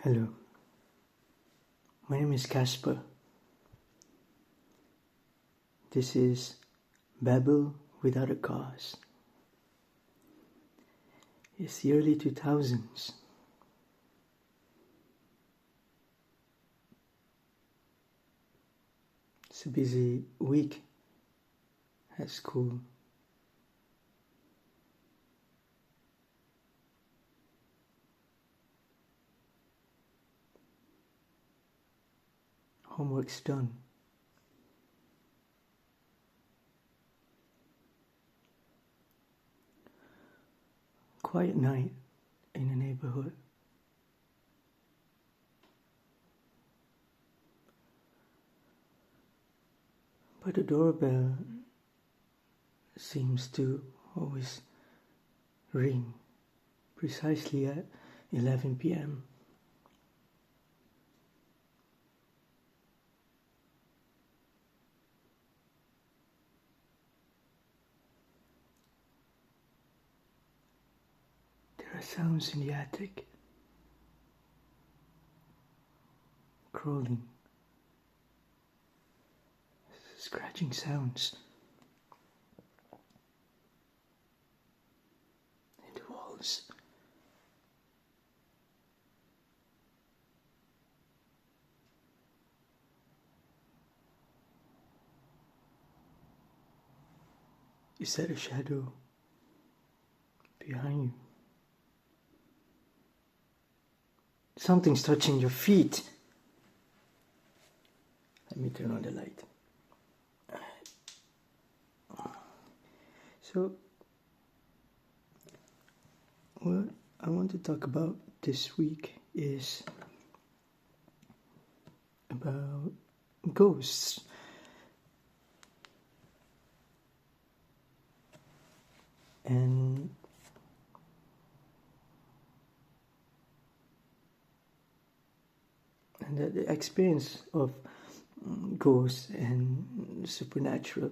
Hello, my name is Casper. This is Babble without a cause. It's the early 2000s. It's a busy week at school. Homework's done. Quiet night in the neighborhood. But the doorbell seems to always ring precisely at 11 p.m. There are sounds in the attic. Crawling. Scratching sounds. In the walls. Is that a shadow behind you? Something's touching your feet. Let me turn on the light. So, what I want to talk about this week is about ghosts. And the experience of ghosts and supernatural.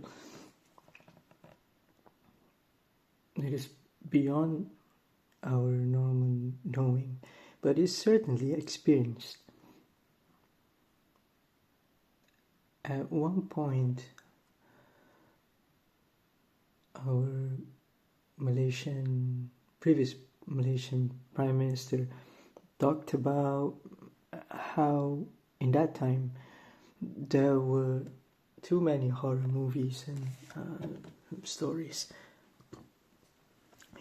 It is beyond our normal knowing, but is certainly experienced. At one point, our previous Malaysian Prime Minister talked about how in that time there were too many horror movies and stories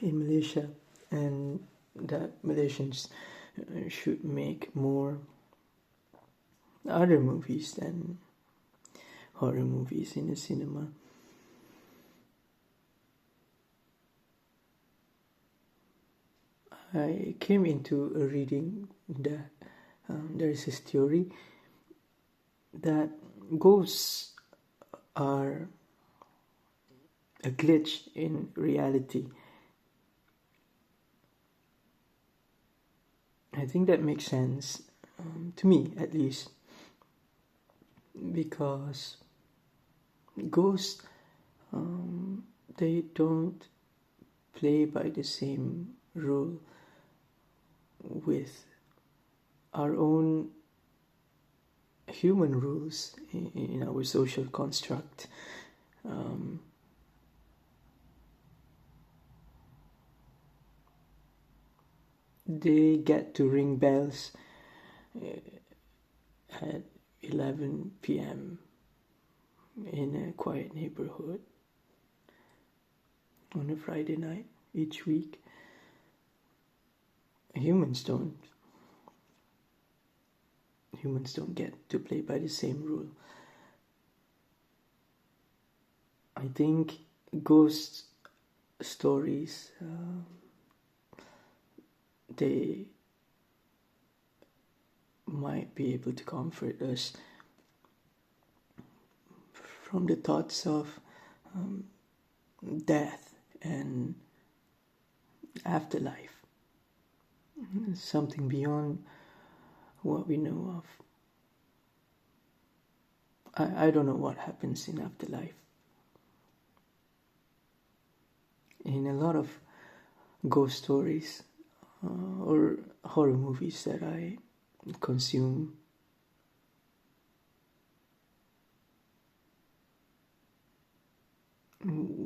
in Malaysia, and that Malaysians should make more other movies than horror movies in the cinema. I came into a reading that there is this theory that ghosts are a glitch in reality. I think that makes sense, to me at least, because ghosts, they don't play by the same rule with our own human rules in our social construct. They get to ring bells at 11 p.m. in a quiet neighborhood on a Friday night each week. Humans don't get to play by the same rule. I think ghost stories, they might be able to comfort us from the thoughts of death and afterlife. Something beyond what we know of. I don't know what happens in afterlife. In a lot of ghost stories or horror movies that I consume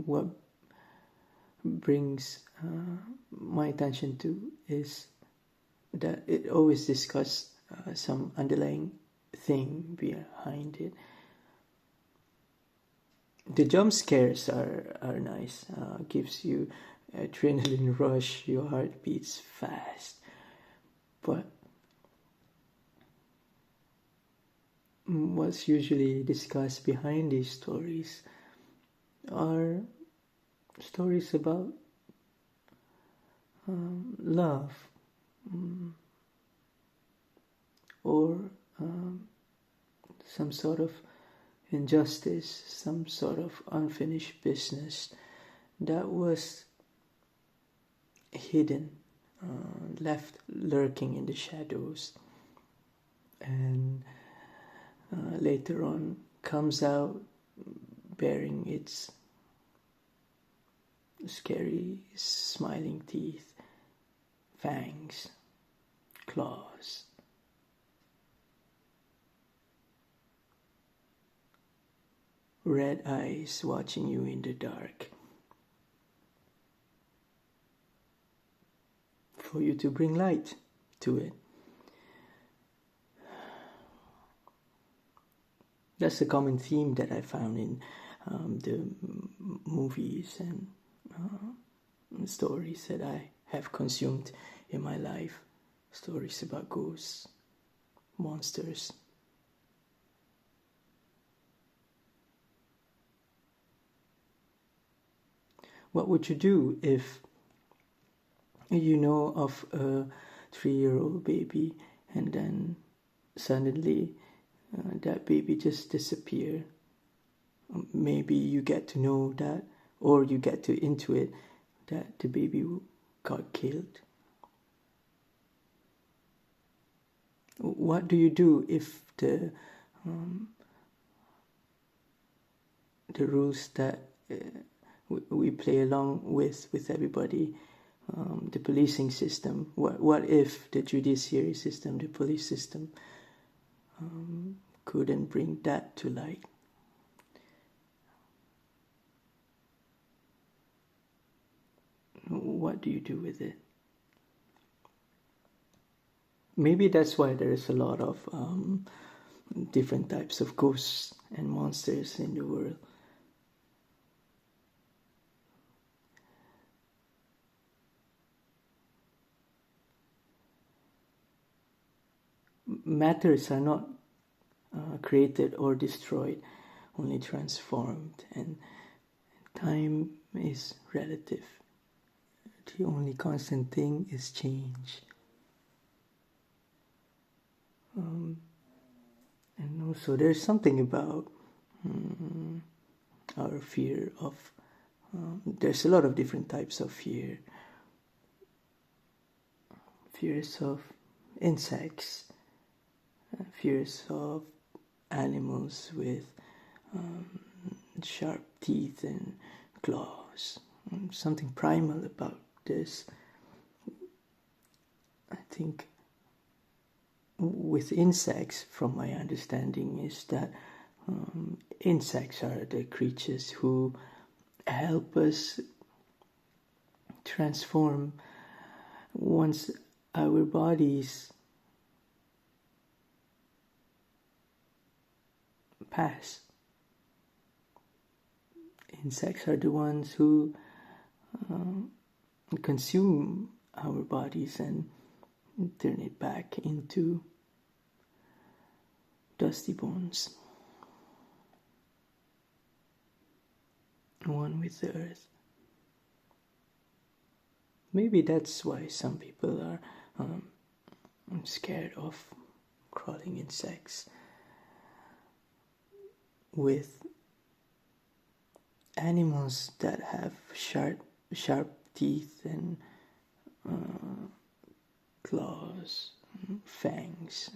what brings my attention to is that it always discusses some underlying thing behind it. The jump scares are nice. Gives you adrenaline rush, your heart beats fast. But what's usually discussed behind these stories are stories about love, or some sort of injustice, some sort of unfinished business that was hidden, left lurking in the shadows, and later on comes out bearing its scary smiling teeth, fangs, claws. Red eyes watching you in the dark for you to bring light to it. That's a common theme that I found in the movies and stories that I have consumed in my life. Stories about ghosts, monsters. What would you do if you know of a 3-year-old baby and then suddenly that baby just disappeared? Maybe you get to know that, or you get to intuit that the baby got killed. What do you do if the rules that we play along with everybody, the policing system, what if the judiciary system, the police system, couldn't bring that to light? What do you do with it? Maybe that's why there's a lot of different types of ghosts and monsters in the world. Matters are not created or destroyed, only transformed, and time is relative. The only constant thing is change. And also there's something about our fear of, there's a lot of different types of fear. Fears of insects, fears of animals with sharp teeth and claws. Something primal about this. I think with insects, from my understanding, is that insects are the creatures who help us transform once our bodies pass. Insects are the ones who consume our bodies and turn it back into dusty bones, one with the earth. Maybe that's why some people are scared of crawling insects with animals that have sharp teeth and claws, fangs,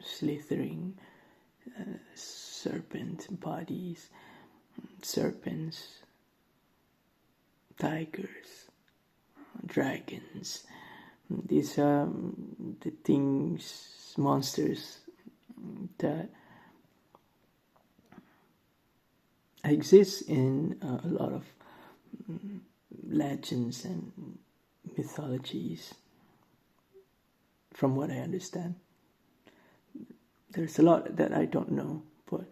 slithering serpent bodies, serpents, tigers, dragons, These are the things, monsters that exist in a lot of legends and mythologies, from what I understand. There's a lot that I don't know, but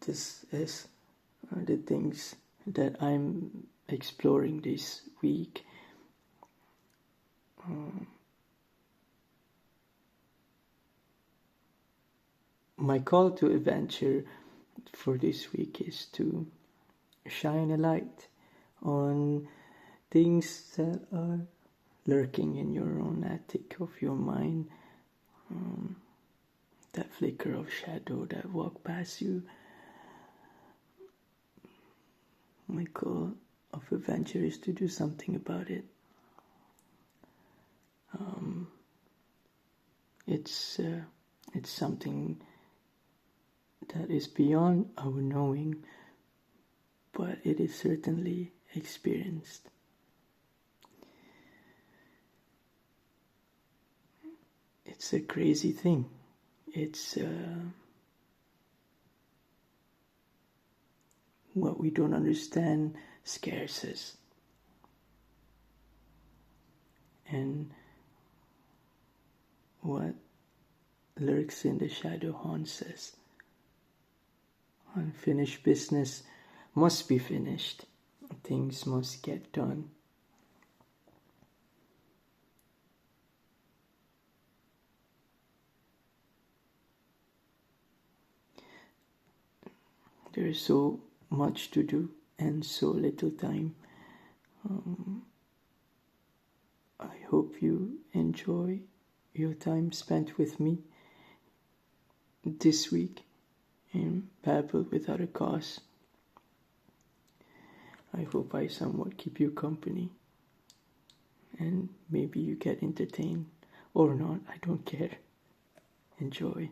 this is the things that I'm exploring this week. My call to adventure for this week is to shine a light on things that are lurking in your own attic of your mind, that flicker of shadow that walk past you. My call of adventure is to do something about it. It's something that is beyond our knowing, but it is certainly experienced. It's a crazy thing. It's what we don't understand scares us. And what lurks in the shadow haunts us. Unfinished business must be finished. Things must get done. There is so much to do and so little time. I hope you enjoy your time spent with me this week in Babble without a cause. I hope I somewhat keep you company, and maybe you get entertained or not. I don't care. Enjoy.